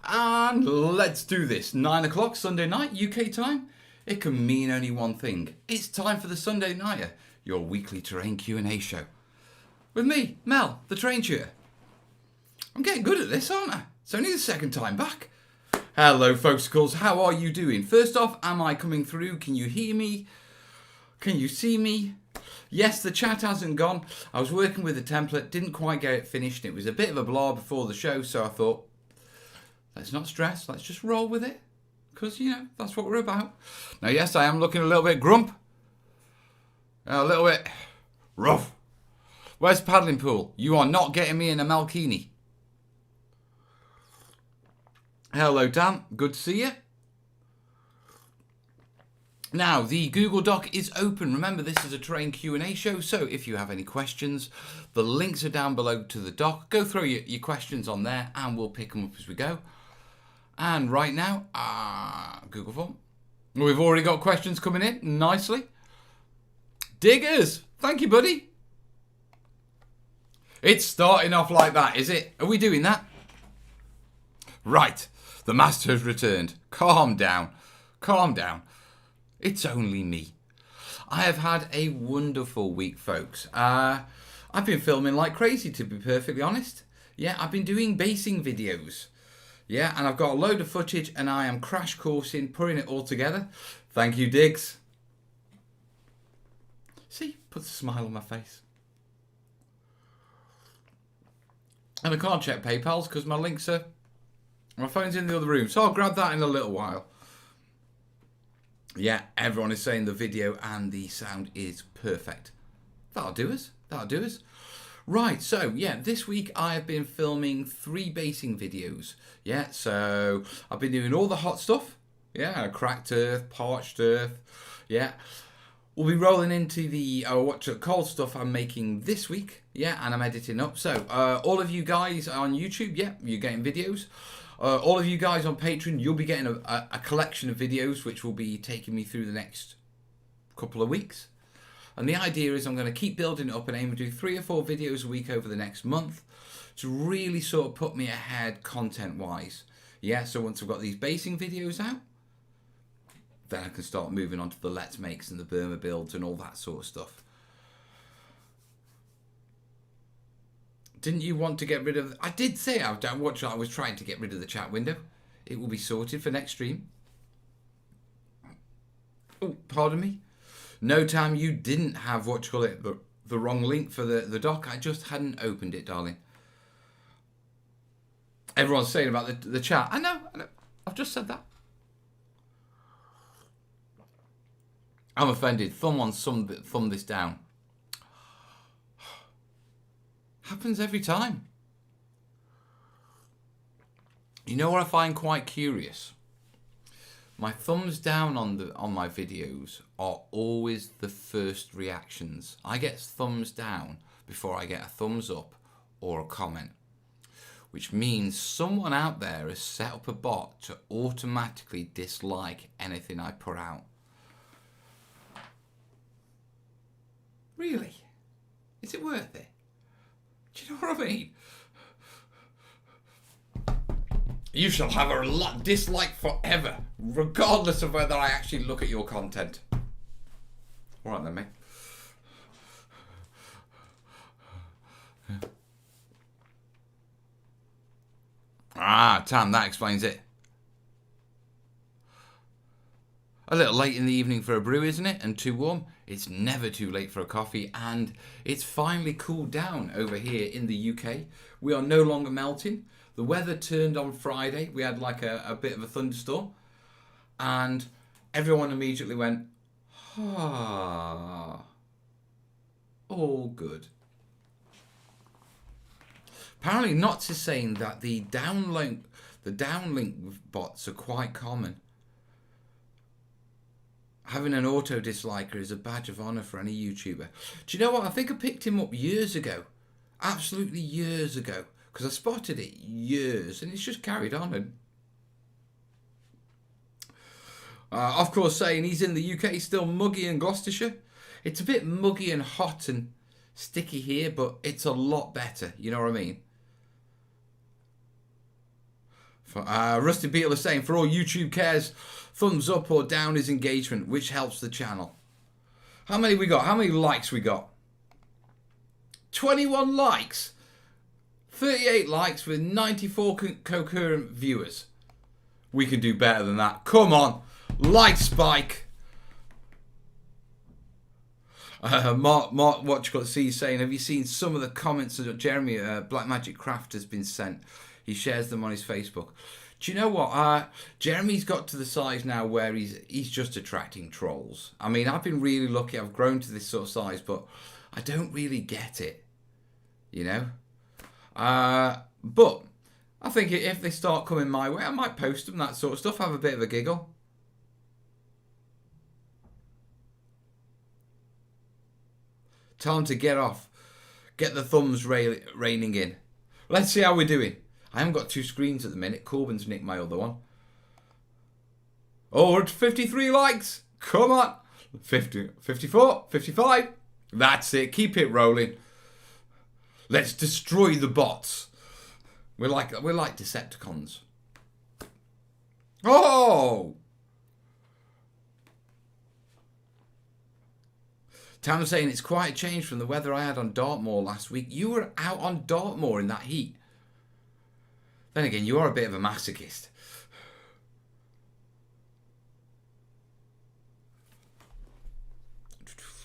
And let's do this. 9 o'clock Sunday night, UK time. It can mean only one thing. It's time for the Sunday Nighter, your weekly terrain Q&A show. With me, Mel, the terrain tutor. I'm getting good at this, aren't I? It's only the second time back. Hello, folksicles. How are you doing? First off, am I coming through? Can you hear me? Can you see me? Yes, the chat hasn't gone. I was working with a template, didn't quite get it finished. It was a bit of a blah before the show, so I thought, let's not stress. Let's just roll with it. Because, you know, that's what we're about. Now, yes, I am looking a little bit grump. A little bit rough. Where's the paddling pool? You are not getting me in a Malkini. Hello, Dan. Good to see you. Now, the Google Doc is open. Remember, this is a terrain Q&A show, so if you have any questions, the links are down below to the doc. Go throw your questions on there, and we'll pick them up as we go. And right now, Google form. We've already got questions coming in nicely. Diggers, thank you, buddy. It's starting off like that, is it? Are we doing that? Right, the master has returned. Calm down, calm down. It's only me. I have had a wonderful week, folks. I've been filming like crazy, to be perfectly honest. Yeah, I've been doing basing videos. Yeah, and I've got a load of footage and I am crash coursing, putting it all together. Thank you, Diggs. See, puts a smile on my face. And I can't check PayPal's because my links are... My phone's in the other room, so I'll grab that in a little while. Yeah, everyone is saying the video and the sound is perfect. That'll do us. That'll do us. Right, so yeah, this week I have been filming 3 basing videos. Yeah, so I've been doing all the hot stuff. Yeah, cracked earth, parched earth. Yeah, we'll be rolling into the cold stuff I'm making this week. Yeah, and I'm editing up. So all of you guys on YouTube, yeah, you're getting videos. All of you guys on Patreon, you'll be getting a collection of videos which will be taking me through the next couple of weeks. And the idea is I'm going to keep building it up and aim to do 3 or 4 videos a week over the next month to really sort of put me ahead content-wise. Yeah, so once I've got these basing videos out, then I can start moving on to the Let's Makes and the Burma builds and all that sort of stuff. Didn't you want to get rid of... I did say I was trying to get rid of the chat window. It will be sorted for next stream. Oh, pardon me. No, Tam, you didn't have the wrong link for the doc. I just hadn't opened it, darling. Everyone's saying about the chat. I know. I've just said that. I'm offended. Thumb this down. Happens every time. You know what I find quite curious? My thumbs down on my videos are always the first reactions. I get thumbs down before I get a thumbs up or a comment, which means someone out there has set up a bot to automatically dislike anything I put out. Really? Is it worth it? Do you know what I mean? You shall have a dislike forever, regardless of whether I actually look at your content. All right then, mate. Tam, that explains it. A little late in the evening for a brew, isn't it? And too warm? It's never too late for a coffee, and it's finally cooled down over here in the UK. We are no longer melting. The weather turned on Friday. We had like a bit of a thunderstorm, and everyone immediately went, all good. Apparently, Knots is saying that the downlink bots are quite common. Having an auto disliker is a badge of honour for any YouTuber. Do you know what? I think I picked him up years ago. Absolutely years ago. Because I spotted it years. And it's just carried on. And of course, saying he's in the UK, still muggy in Gloucestershire. It's a bit muggy and hot and sticky here, but it's a lot better. You know what I mean? Rusty Beetle is saying, for all YouTube cares, thumbs up or down is engagement, which helps the channel. How many we got? How many likes we got? 21 likes. 38 likes with 94 concurrent viewers. We can do better than that. Come on. Like spike. Mark, what you got to see saying, have you seen some of the comments that Jeremy, Black Magic Craft, has been sent? He shares them on his Facebook. Do you know what? Jeremy's got to the size now where he's just attracting trolls. I mean, I've been really lucky. I've grown to this sort of size, but I don't really get it. You know? But I think if they start coming my way, I might post them, that sort of stuff, have a bit of a giggle. Tell them to get off. Get the thumbs raining in. Let's see how we're doing. I haven't got two screens at the minute. Corbin's nicked my other one. Oh, we're at 53 likes. Come on. 50, 54, 55. That's it. Keep it rolling. Let's destroy the bots. We're like Decepticons. Oh! Tam's saying it's quite a change from the weather I had on Dartmoor last week. You were out on Dartmoor in that heat. Then again, you are a bit of a masochist.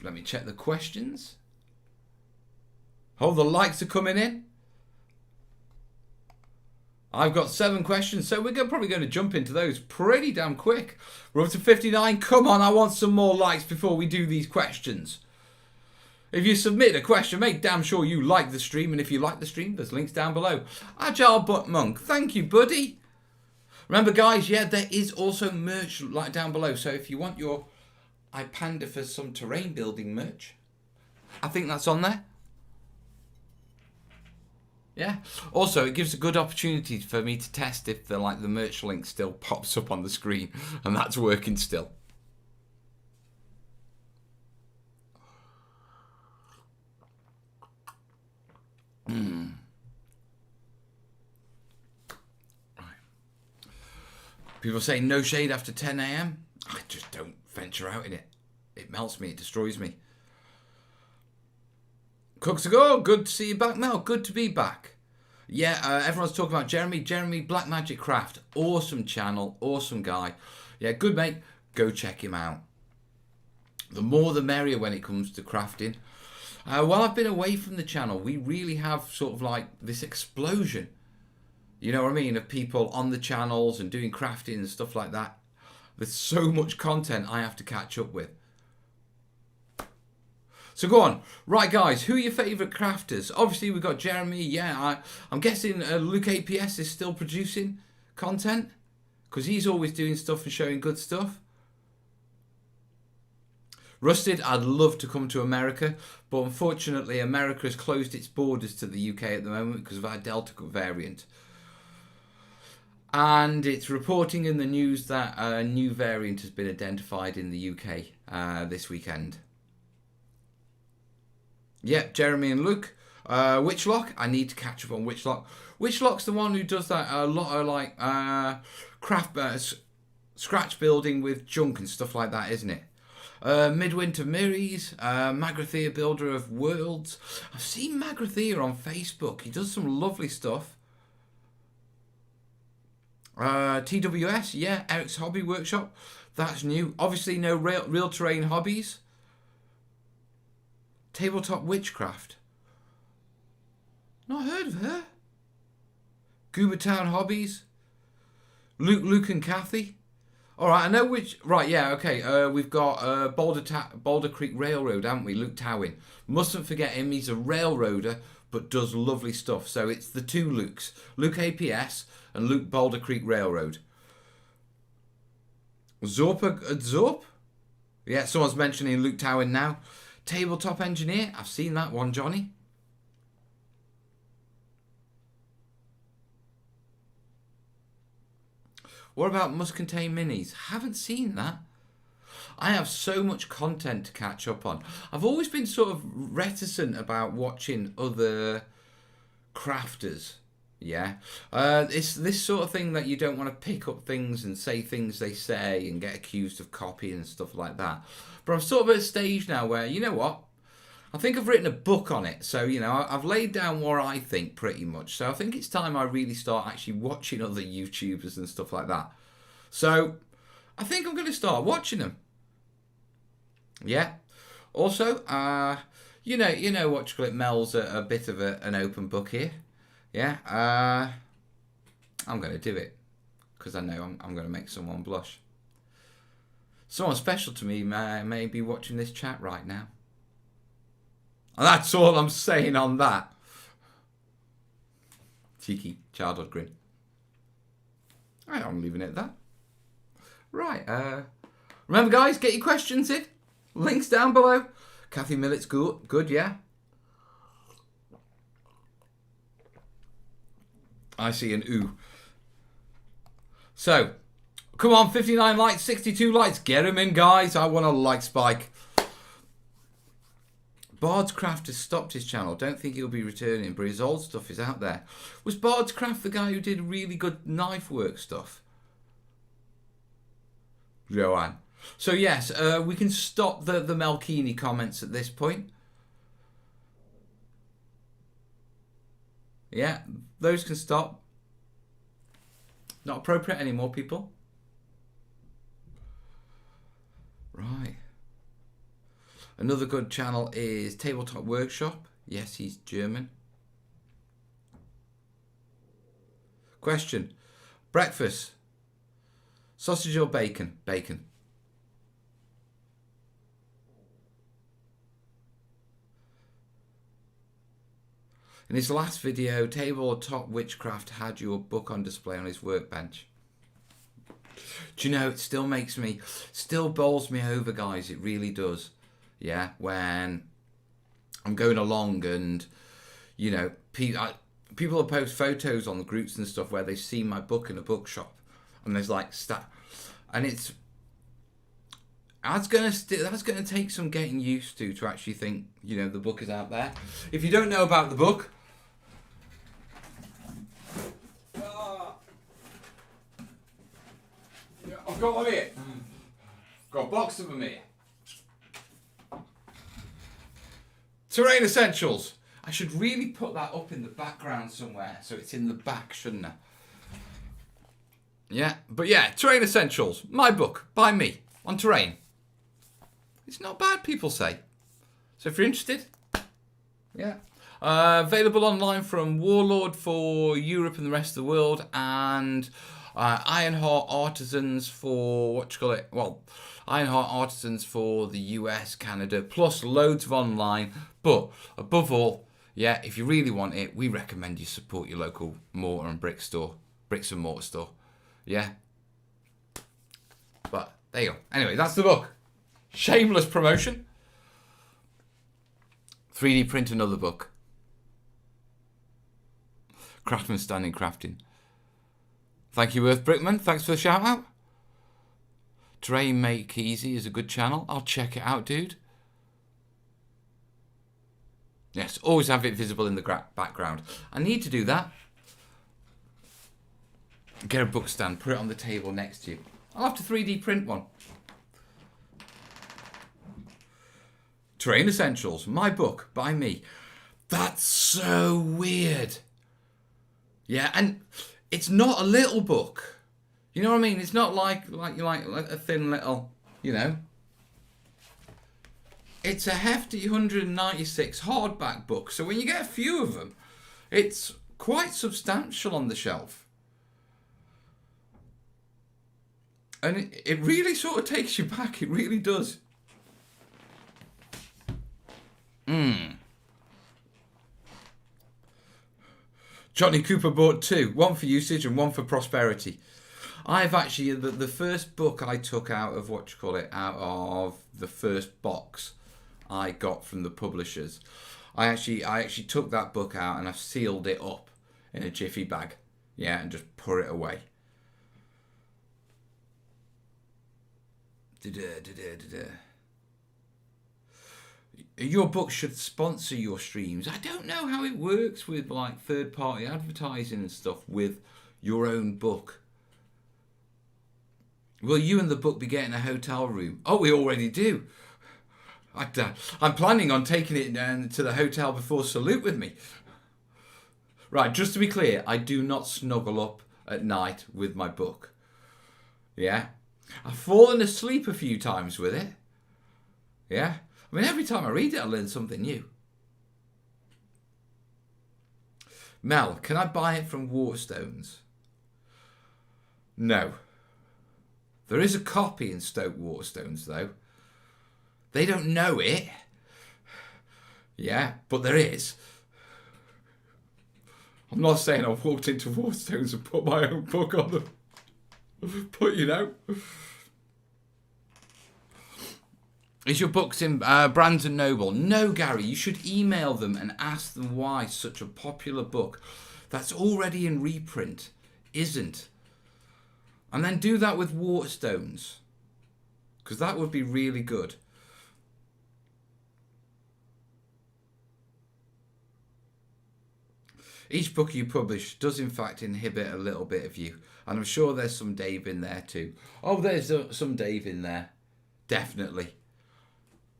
Let me check the questions. Oh, the likes are coming in. I've got 7 questions, so we're probably going to jump into those pretty damn quick. We're up to 59. Come on, I want some more likes before we do these questions. If you submit a question, make damn sure you like the stream. And if you like the stream, there's links down below. Agile Butt Monk, thank you, buddy. Remember, guys, yeah, there is also merch like down below. So if you want your I Panda for some terrain building merch, I think that's on there. Yeah. Also, it gives a good opportunity for me to test if the merch link still pops up on the screen, and that's working still. Right. People say no shade after 10 AM. I just don't venture out in it. It melts me. It destroys me. Cooks a go. Good to see you back, Mel. Good to be back. Yeah, everyone's talking about Jeremy. Jeremy, Black Magic Craft. Awesome channel. Awesome guy. Yeah, good mate. Go check him out. The more the merrier when it comes to crafting. While I've been away from the channel, we really have sort of like this explosion. You know what I mean? Of people on the channels and doing crafting and stuff like that. There's so much content I have to catch up with. So go on. Right, guys, who are your favourite crafters? Obviously, we've got Jeremy. Yeah, I'm guessing Luke APS is still producing content because he's always doing stuff and showing good stuff. Rusted, I'd love to come to America, but unfortunately, America has closed its borders to the UK at the moment because of our Delta variant. And it's reporting in the news that a new variant has been identified in the UK this weekend. Yep, Jeremy and Luke. Witchlock, I need to catch up on Witchlock. Witchlock's the one who does that a lot of like craft scratch building with junk and stuff like that, isn't it? Midwinter Mirries, Magrathea Builder of Worlds. I've seen Magrathea on Facebook. He does some lovely stuff. TWS, yeah, Eric's Hobby Workshop. That's new. Obviously, no real terrain hobbies. Tabletop Witchcraft. Not heard of her. Goobertown Hobbies. Luke and Kathy. Alright, I know which... Right, yeah, okay. We've got Boulder Creek Railroad, haven't we? Luke Towin. Mustn't forget him. He's a railroader, but does lovely stuff. So it's the two Lukes. Luke APS and Luke Boulder Creek Railroad. Zorp? Yeah, someone's mentioning Luke Towin now. Tabletop Engineer. I've seen that one, Johnny. What about Must Contain Minis? Haven't seen that. I have so much content to catch up on. I've always been sort of reticent about watching other crafters Yeah, it's this sort of thing that you don't want to pick up things and say things they say and get accused of copying and stuff like that. But I'm sort of at a stage now where, you know what? I think I've written a book on it. So, you know, I've laid down what I think pretty much. So I think it's time I really start actually watching other YouTubers and stuff like that. So I think I'm going to start watching them. Yeah. Also, you know what you call it, Mel's a bit of an open book here. Yeah, I'm going to do it because I know I'm going to make someone blush. Someone special to me may be watching this chat right now. And that's all I'm saying on that. Cheeky childhood grin. I'm leaving it at that. Right, remember guys, get your questions in. Links down below. Kathy Millett's good, yeah. I see an ooh. So, come on, 59 likes, 62 likes. Get them in, guys. I want a like spike. Bard's Craft has stopped his channel. Don't think he'll be returning, but his old stuff is out there. Was Bard's Craft the guy who did really good knife work stuff? Joanne. So, yes, we can stop the Melkini comments at this point. Yeah, those can stop. Not appropriate anymore, people. Right. Another good channel is Tabletop Workshop. Yes, he's German. Question. Breakfast. Sausage or bacon? Bacon. In his last video, Tabletop Witchcraft had your book on display on his workbench. Do you know, it still makes me, still bowls me over, guys. It really does. Yeah, when I'm going along and, you know, people will post photos on the groups and stuff where they've seen my book in a bookshop. And there's like, and it's, that's going to take some getting used to actually think, you know, the book is out there. If you don't know about the book, I've got one here. Got a box of them here. Terrain Essentials. I should really put that up in the background somewhere, so it's in the back, shouldn't I? Yeah, but yeah, Terrain Essentials. My book, by me, on terrain. It's not bad, people say. So if you're interested, yeah. Available online from Warlord for Europe and the rest of the world, and Ironheart Artisans for, Ironheart Artisans for the US, Canada, plus loads of online. But above all, yeah, if you really want it, we recommend you support your local mortar and brick store, bricks and mortar store. Yeah. But there you go. Anyway, that's the book. Shameless promotion. 3D print another book. Craftsman Standing Crafting. Thank you, Earth Brickman. Thanks for the shout out. Terrain Make Easy is a good channel. I'll check it out, dude. Yes, always have it visible in the background. I need to do that. Get a book stand, put it on the table next to you. I'll have to 3D print one. Terrain Essentials, my book, by me. That's so weird. Yeah, and it's not a little book. You know what I mean? It's not like a thin little, you know. It's a hefty 196 hardback book. So when you get a few of them, it's quite substantial on the shelf. And it really sort of takes you back. It really does. Johnny Cooper bought two. One for usage and one for prosperity. I've actually, the first book I took out of, out of the first box I got from the publishers. I actually took that book out and I've sealed it up in a jiffy bag. Yeah, and just put it away. your book should sponsor your streams. I don't know how it works with like third-party advertising and stuff with your own book. Will you and the book be getting a hotel room? Oh, we already do. I'm planning on taking it to the hotel before Salute with me. Right, just to be clear, I do not snuggle up at night with my book. Yeah? I've fallen asleep a few times with it. Yeah? I mean, every time I read it, I learn something new. Mel, can I buy it from Waterstones? No. There is a copy in Stoke Waterstones, though. They don't know it. Yeah, but there is. I'm not saying I've walked into Waterstones and put my own book on them. But, you know. Is your books in Brands and Noble? No, Gary. You should email them and ask them why such a popular book that's already in reprint isn't. And then do that with Waterstones. Because that would be really good. Each book you publish does in fact inhibit a little bit of you. And I'm sure there's some Dave in there too. Oh, there's some Dave in there. Definitely.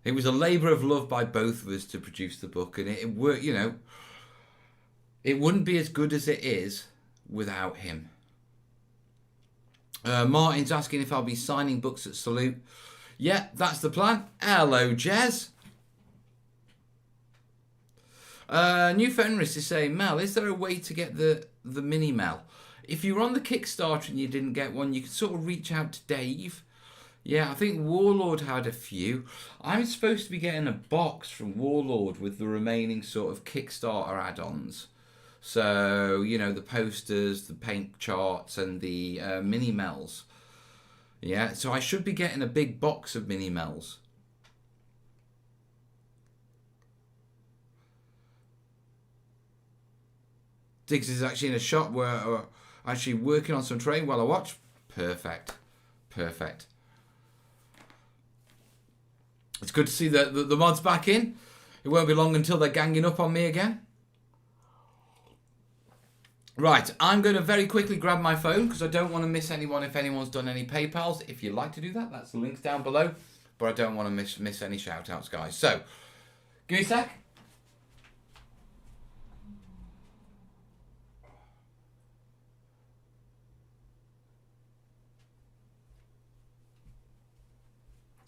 It was a labour of love by both of us to produce the book. And it worked, you know. It wouldn't be as good as it is without him. Martin's asking if I'll be signing books at Salute. Yeah, that's the plan. Hello, Jez. New Fenris is saying, Mel, is there a way to get the mini Mel? If you were on the Kickstarter and you didn't get one, you could sort of reach out to Dave. Yeah, I think Warlord had a few. I'm supposed to be getting a box from Warlord with the remaining sort of Kickstarter add-ons. So, you know, the posters, the paint charts, and the mini Mels. Yeah, so I should be getting a big box of mini Mels. Diggs is actually in a shop where actually working on some terrain while I watch. Perfect. Perfect. It's good to see the mods back in. It won't be long until they're ganging up on me again. Right, I'm going to very quickly grab my phone because I don't want to miss anyone if anyone's done any PayPals. If you'd like to do that, that's the links down below. But I don't want to miss any shout-outs, guys. So, give me a sec.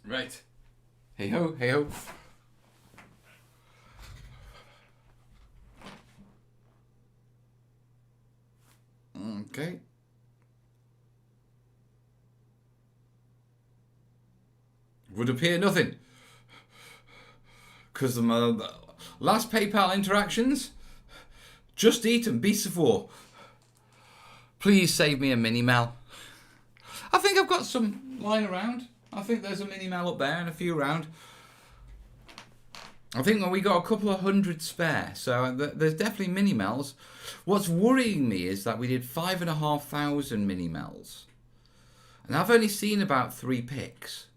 Right. Hey ho, hey ho. Okay. Would appear nothing. Because the last PayPal interactions, Just Eat and Beasts of War. Please save me a mini Mel. I think I've got some lying around. I think there's a mini Mel up there and a few around. I think we got a couple of hundred spare, so there's definitely mini Mels. What's worrying me is that we did 5,500 mini Mels, and I've only seen about 3 picks,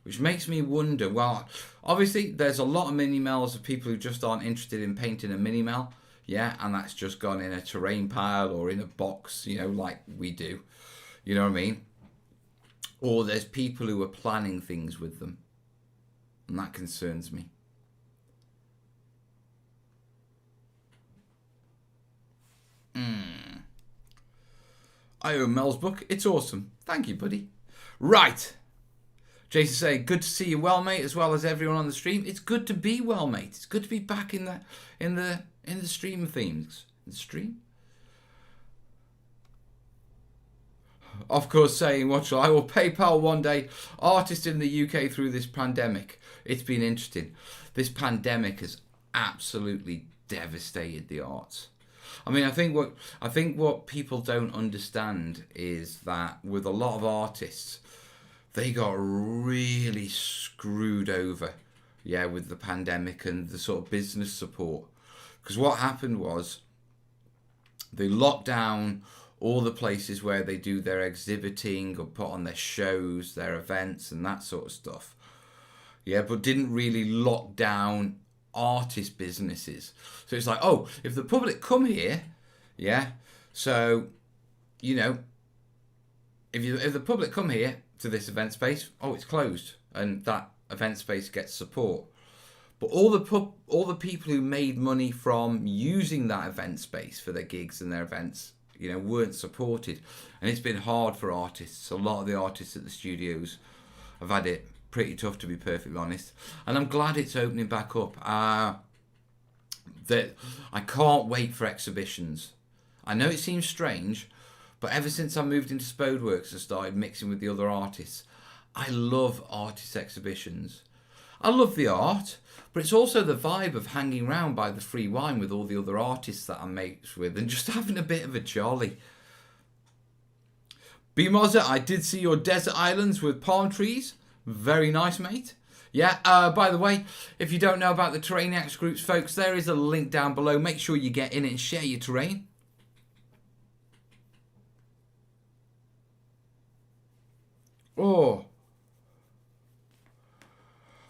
which makes me wonder. Well, obviously there's a lot of mini Mels of people who just aren't interested in painting a mini Mel, yeah, and that's just gone in a terrain pile or in a box, you know, like we do. You know what I mean? Or there's people who are planning things with them, and that concerns me. I own Mel's book. It's awesome. Thank you, buddy. Right. Jason saying, good to see you well, mate, as well as everyone on the stream. It's good to be well, mate. It's good to be back in the stream of things. In the stream? Of course, saying, what shall I will PayPal one day. Artists in the UK through this pandemic. It's been interesting. This pandemic has absolutely devastated the arts. I mean, I think what people don't understand is that with a lot of artists, they got really screwed over, yeah, with the pandemic and the sort of business support. Because what happened was they locked down all the places where they do their exhibiting or put on their shows, their events and that sort of stuff. yeah, but didn't really lock down artist businesses. So it's like, oh, if the public come here, yeah, so, you know, if the public come here to this event space, oh, it's closed, and that event space gets support. But all the people who made money from using that event space for their gigs and their events, you know, weren't supported, and it's been hard for artists. A lot of the artists at the studios have had it pretty tough, to be perfectly honest. And I'm glad it's opening back up. That I can't wait for exhibitions. I know it seems strange, but ever since I moved into Spodeworks and started mixing with the other artists, I love artist exhibitions. I love the art, but it's also the vibe of hanging around by the free wine with all the other artists that I'm mates with and just having a bit of a jolly. B-Mozza, I did see your desert islands with palm trees. Very nice, mate. Yeah, by the way, if you don't know about the Terrainiacs groups, folks, there is a link down below. Make sure you get in it and share your terrain. Oh.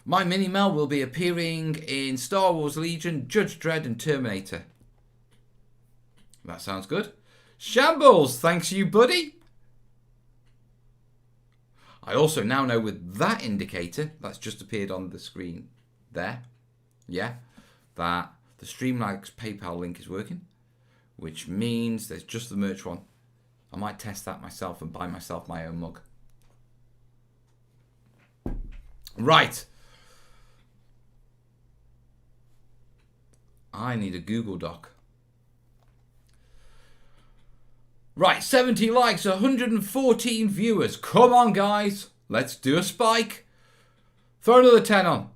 My Mini Mel will be appearing in Star Wars Legion, Judge Dredd and Terminator. That sounds good. Shambles, thanks you, buddy. I also now know with that indicator, that's just appeared on the screen there, yeah, that the Streamlabs PayPal link is working, which means there's just the merch one. I might test that myself and buy myself my own mug. Right. I need a Google Doc. Right, 70 likes, 114 viewers. Come on, guys. Let's do a spike. Throw another 10 on.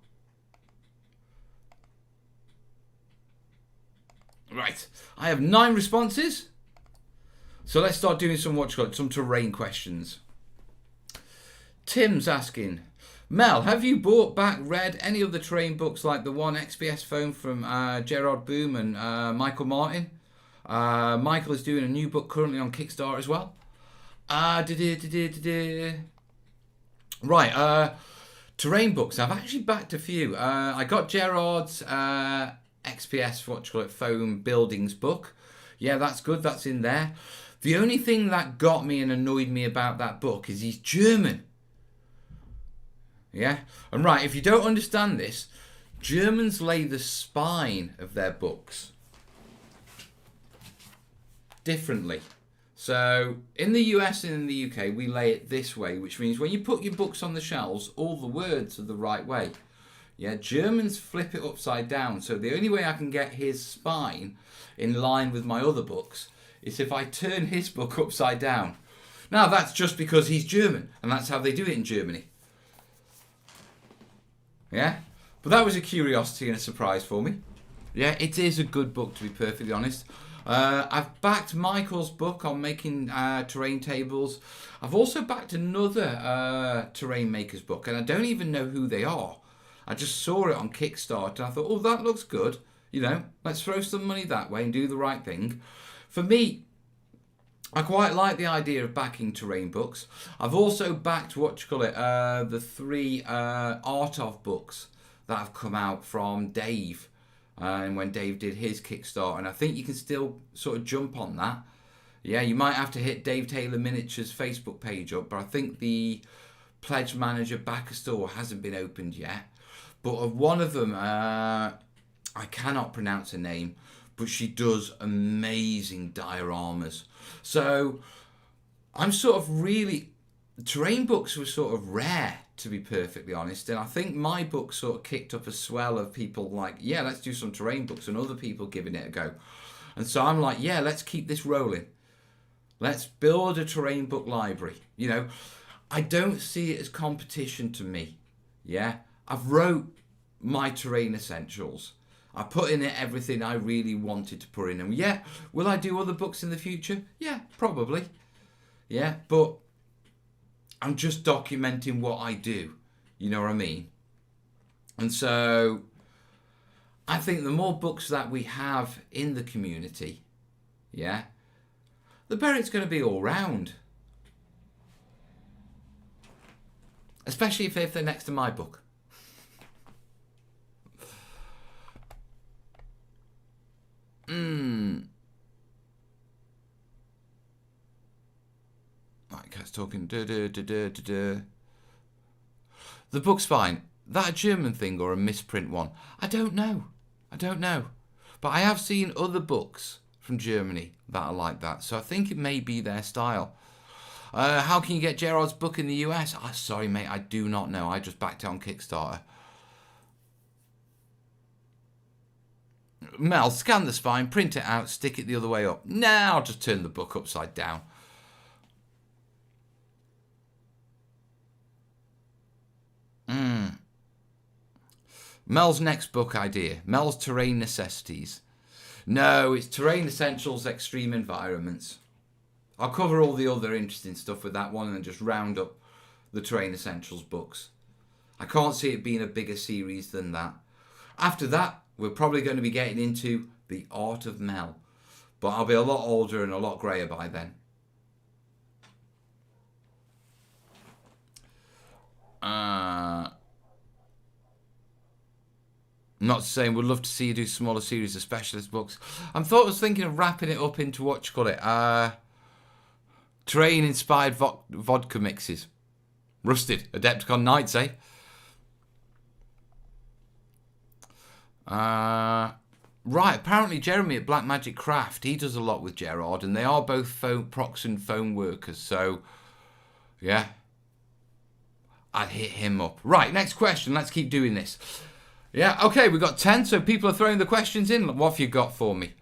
Right, I have 9 responses. So let's start doing some terrain questions. Tim's asking, Mel, have you read any of the terrain books like the one XPS phone from Gerard Boom and Michael Martin? Michael is doing a new book currently on Kickstarter as well. Right, terrain books. I've actually backed a few. I got Gerard's XPS, phone buildings book. Yeah, that's good. That's in there. The only thing that got me and annoyed me about that book is he's German. Yeah, and right, if you don't understand this, Germans lay the spine of their books differently. So in the US and in the UK, we lay it this way, which means when you put your books on the shelves, all the words are the right way. Yeah, Germans flip it upside down. So the only way I can get his spine in line with my other books is if I turn his book upside down. Now that's just because he's German, and that's how they do it in Germany. Yeah, but that was a curiosity and a surprise for me. Yeah, it is a good book, to be perfectly honest. I've backed Michael's book on making terrain tables. I've also backed another terrain maker's book, and I don't even know who they are. I just saw it on Kickstarter, and I thought, oh, that looks good. You know, let's throw some money that way and do the right thing. For me, I quite like the idea of backing terrain books. I've also backed, the 3 Art of books that have come out from Dave. And when Dave did his Kickstarter, and I think you can still sort of jump on that. Yeah, you might have to hit Dave Taylor Miniatures Facebook page up, but I think the Pledge Manager backer store hasn't been opened yet. But of one of them, I cannot pronounce her name, but she does amazing dioramas. So I'm sort of really, terrain books were sort of rare, to be perfectly honest, and I think my book sort of kicked up a swell of people like, yeah, let's do some terrain books, and other people giving it a go. And so I'm like, yeah, let's keep this rolling. Let's build a terrain book library. You know, I don't see it as competition to me. Yeah, I've wrote my terrain essentials. I put in it everything I really wanted to put in. And yeah, will I do other books in the future? Yeah, probably. Yeah, but I'm just documenting what I do. You know what I mean? And so I think the more books that we have in the community, yeah, the better it's going to be all round. Especially if they're next to my book. It's talking. The book's fine. That a German thing or a misprint one? I don't know. But I have seen other books from Germany that are like that, so I think it may be their style. How can you get Gerard's book in the US? Oh, sorry, mate, I do not know. I just backed it on Kickstarter. Mel, scan the spine, print it out, stick it the other way up. Nah, I'll just turn the book upside down. Mel's next book idea. Mel's Terrain Necessities. No, it's Terrain Essentials, Extreme Environments. I'll cover all the other interesting stuff with that one and then just round up the Terrain Essentials books. I can't see it being a bigger series than that. After that, we're probably going to be getting into The Art of Mel. But I'll be a lot older and a lot greyer by then. Not saying we'd love to see you do smaller series of specialist books. I was thinking of wrapping it up into what you call it, terrain-inspired vodka mixes. Rusted, Adepticon Nights, eh? Right, apparently Jeremy at Black Magic Craft, he does a lot with Gerard, and they are both prox and foam workers, so yeah, I'd hit him up. Right, next question, let's keep doing this. Yeah, okay, we've got 10, so people are throwing the questions in. What have you got for me?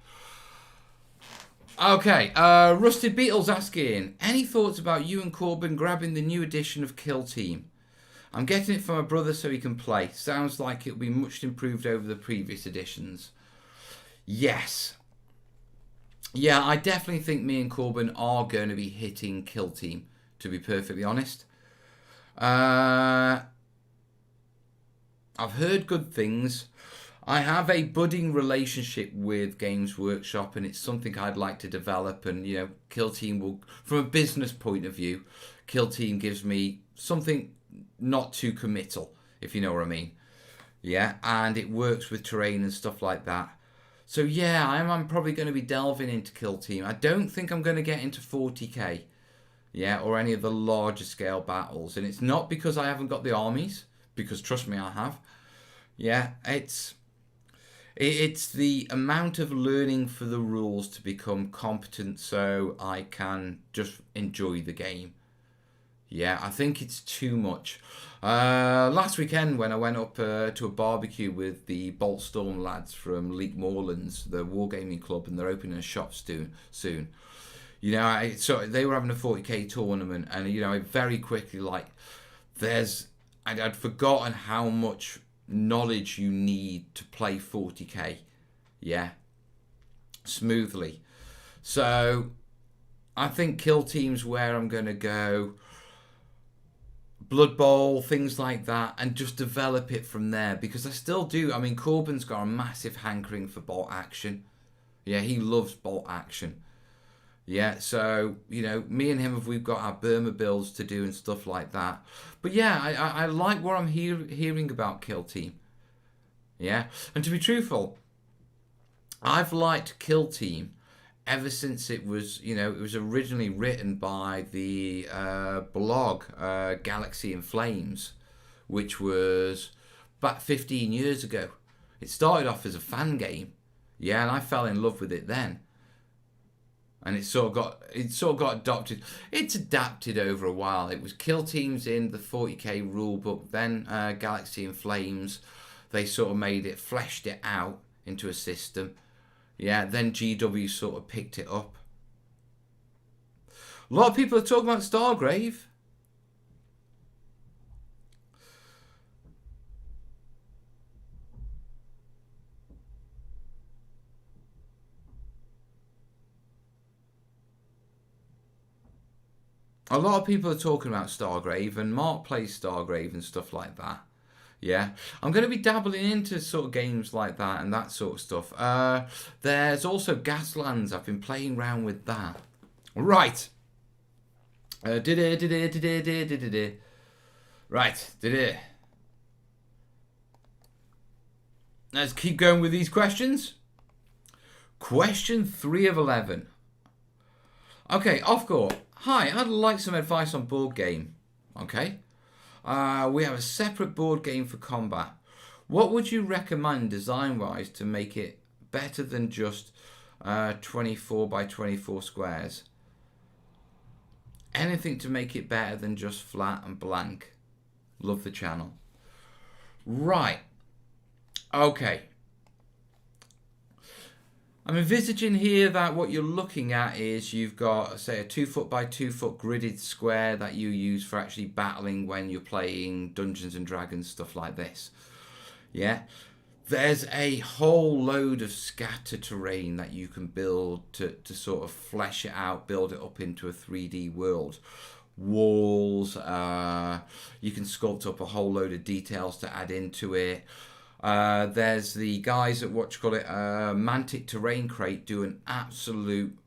Okay, Rusted Beetle's asking, any thoughts about you and Corbin grabbing the new edition of Kill Team? I'm getting it for my brother so he can play. Sounds like it'll be much improved over the previous editions. Yes. Yeah, I definitely think me and Corbin are going to be hitting Kill Team, to be perfectly honest. I've heard good things. I have a budding relationship with Games Workshop, and it's something I'd like to develop. And, you know, Kill Team will, from a business point of view, Kill Team gives me something not too committal, if you know what I mean. Yeah, and it works with terrain and stuff like that. So, yeah, I'm probably going to be delving into Kill Team. I don't think I'm going to get into 40k, yeah, or any of the larger scale battles. And it's not because I haven't got the armies, because trust me, I have. Yeah, it's the amount of learning for the rules to become competent so I can just enjoy the game. Yeah, I think it's too much. Last weekend when I went up to a barbecue with the Boltstorm lads from Leek Moorlands, the Wargaming Club, and they're opening a shop soon. You know, so they were having a 40k tournament, and you know, I very quickly I'd forgotten how much knowledge you need to play 40k, yeah, smoothly. So I think Kill Team's where I'm going to go. Blood Bowl, things like that, and just develop it from there, because I still do. I mean, Corbin's got a massive hankering for bolt action. Yeah, he loves bolt action. Yeah, so, you know, me and him, we've got our Burma builds to do and stuff like that. But yeah, I like what I'm hearing about Kill Team. Yeah, and to be truthful, I've liked Kill Team ever since it was, you know, it was originally written by the blog Galaxy in Flames, which was about 15 years ago. It started off as a fan game, yeah, and I fell in love with it then. And it sort of got adopted. It's adapted over a while. It was Kill Teams in the 40k rulebook, then Galaxy in Flames. They sort of made it, fleshed it out into a system. Yeah, then GW sort of picked it up. A lot of people are talking about Stargrave. A lot of people are talking about Stargrave, and Mark plays Stargrave and stuff like that. Yeah, I'm going to be dabbling into sort of games like that and that sort of stuff. There's also Gaslands. I've been playing around with that. Right. Right. Let's keep going with these questions. Question 3 of 11. Okay, off-court. Hi, I'd like some advice on board game. Okay. We have a separate board game for combat. What would you recommend design-wise to make it better than just 24 by 24 squares? Anything to make it better than just flat and blank. Love the channel. Right. Okay. I'm envisaging here that what you're looking at is you've got, say, a 2 foot by 2 foot gridded square that you use for actually battling when you're playing Dungeons and Dragons, stuff like this. Yeah. There's a whole load of scatter terrain that you can build to sort of flesh it out, build it up into a 3D world. Walls, you can sculpt up a whole load of details to add into it. There's the guys at Mantic Terrain Crate do an absolute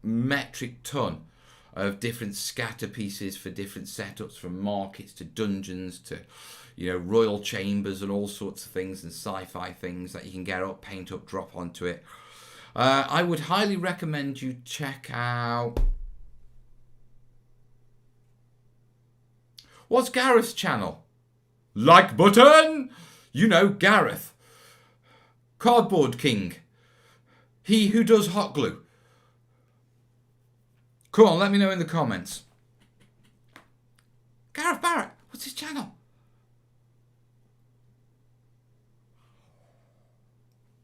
metric ton of different scatter pieces for different setups, from markets to dungeons to, royal chambers and all sorts of things and sci-fi things that you can get up, paint up, drop onto it. I would highly recommend you check out... What's Gareth's channel? Like button! You know, Gareth. Cardboard King. He who does hot glue. Come on, let me know in the comments. Gareth Barrett, what's his channel?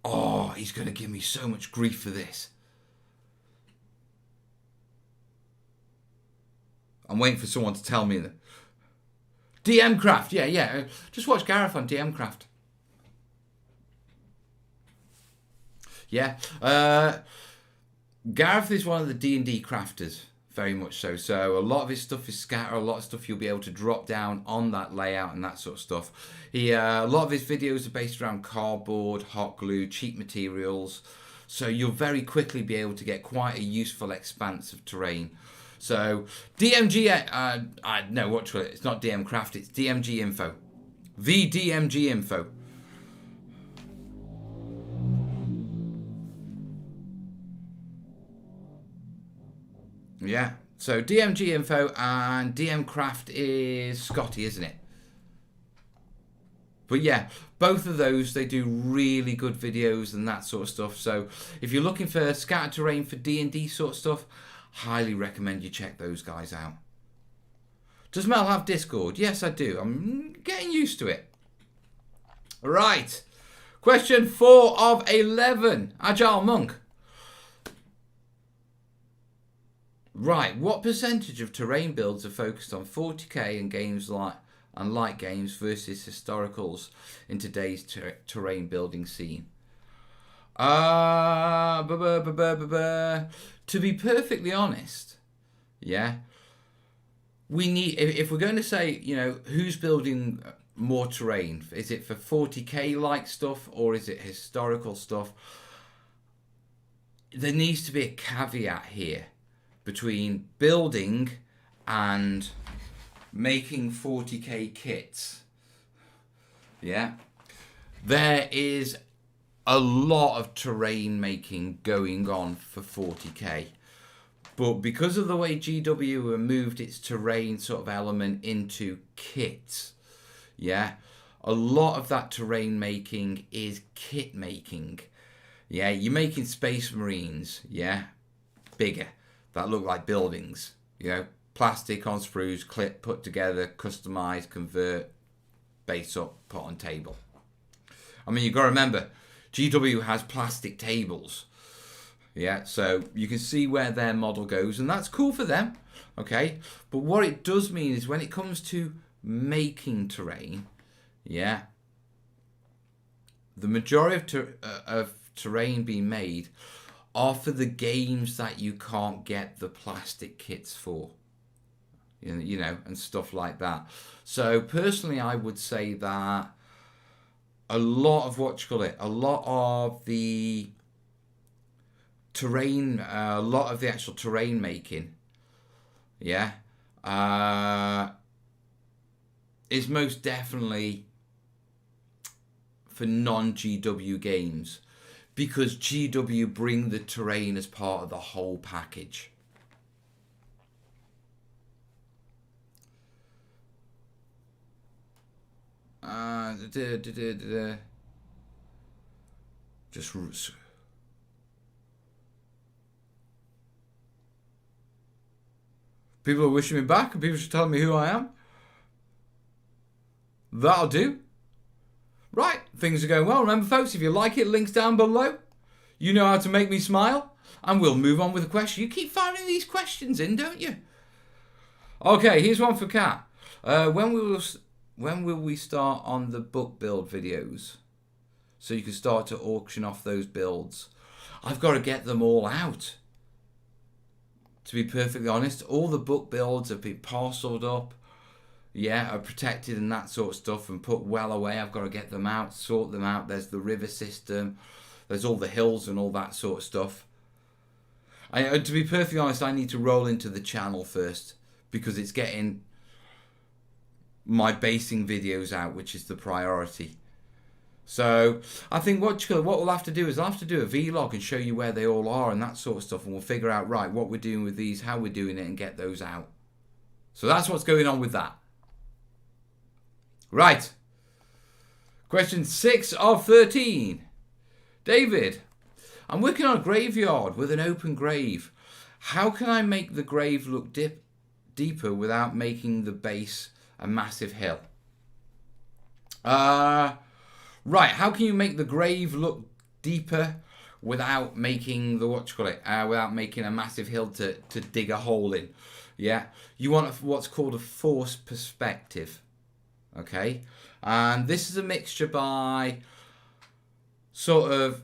Oh, he's going to give me so much grief for this. I'm waiting for someone to tell me that. DM Craft, yeah. Just watch Gareth on DM Craft. Yeah. Gareth is one of the D&D crafters, very much so. So a lot of his stuff is scatter, a lot of stuff you'll be able to drop down on that layout and that sort of stuff. A lot of his videos are based around cardboard, hot glue, cheap materials. So you'll very quickly be able to get quite a useful expanse of terrain. So DMG, no, it's not DM Craft, it's DMG Info. The DMG Info. Yeah, so DMG Info and DM Craft is Scotty, isn't it? But yeah, both of those, they do really good videos and that sort of stuff. So if you're looking for scatter terrain for D&D sort of stuff, highly recommend you check those guys out. Does Mel have Discord? Yes, I do. I'm getting used to it. Right. Question 4 of 11. Agile Monk. Right. What percentage of terrain builds are focused on 40k and games light games versus historicals in today's terrain building scene? To be perfectly honest, yeah, we need, if we're going to say, who's building more terrain, is it for 40k like stuff or is it historical stuff? There needs to be a caveat here between building and making 40k kits. Yeah, there is a lot of terrain making going on for 40k, but because of the way GW moved its terrain sort of element into kits, yeah, a lot of that terrain making is kit making. Yeah, you're making Space Marines, yeah, bigger, that look like buildings, plastic on sprues, clip, put together, customize, convert, base up, put on table. I mean, you've got to remember, GW has plastic tables. Yeah, so you can see where their model goes, and that's cool for them, okay? But what it does mean is when it comes to making terrain, yeah, the majority of terrain being made are for the games that you can't get the plastic kits for, and stuff like that. So personally, I would say that a lot of a lot of the terrain, a lot of the actual terrain making, yeah, is most definitely for non-GW games, because GW bring the terrain as part of the whole package. Just people are wishing me back and people should tell me who I am. That'll do. Right, things are going well. Remember, folks, if you like it, links down below. You know how to make me smile. And we'll move on with a question. You keep firing these questions in, don't you? Okay, here's one for Kat. When will we start on the book build videos? So you can start to auction off those builds. I've got to get them all out. To be perfectly honest, all the book builds have been parcelled up. Yeah, are protected and that sort of stuff and put well away. I've got to get them out, sort them out. There's the river system. There's all the hills and all that sort of stuff. To be perfectly honest, I need to roll into the channel first because it's getting my basing videos out, which is the priority. So I think what we'll have to do is I'll have to do a vlog and show you where they all are and that sort of stuff, and we'll figure out right what we're doing with these, how we're doing it, and get those out. So that's what's going on with that. Right. Question 6 of 13. David, I'm working on a graveyard with an open grave. How can I make the grave look deeper without making the base a massive hill? Right, how can you make the grave look deeper without making the, without making a massive hill to dig a hole in? Yeah, you want what's called a forced perspective. Okay, and this is a mixture by sort of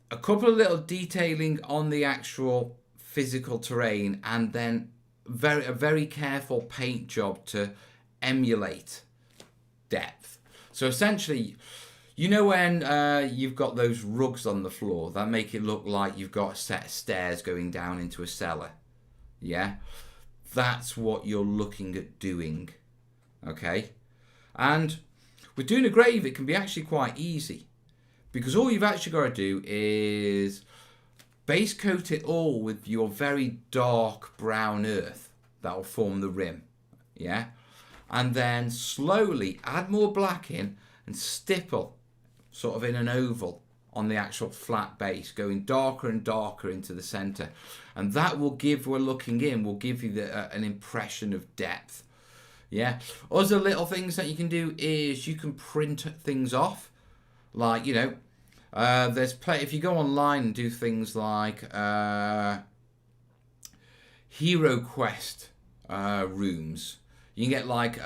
a couple of little detailing on the actual physical terrain and then a very careful paint job to emulate depth. So essentially, you know when you've got those rugs on the floor that make it look like you've got a set of stairs going down into a cellar? Yeah, that's what you're looking at doing. Okay, and with doing a grave, it can be actually quite easy because all you've actually got to do is base coat it all with your very dark brown earth that will form the rim. Yeah, and then slowly add more black in and stipple sort of in an oval on the actual flat base, going darker and darker into the center, and that will give, we're looking in, will give you an impression of depth. Yeah, other little things that you can do is you can print things off, like, you know, if you go online and do things like Hero Quest rooms, you can get like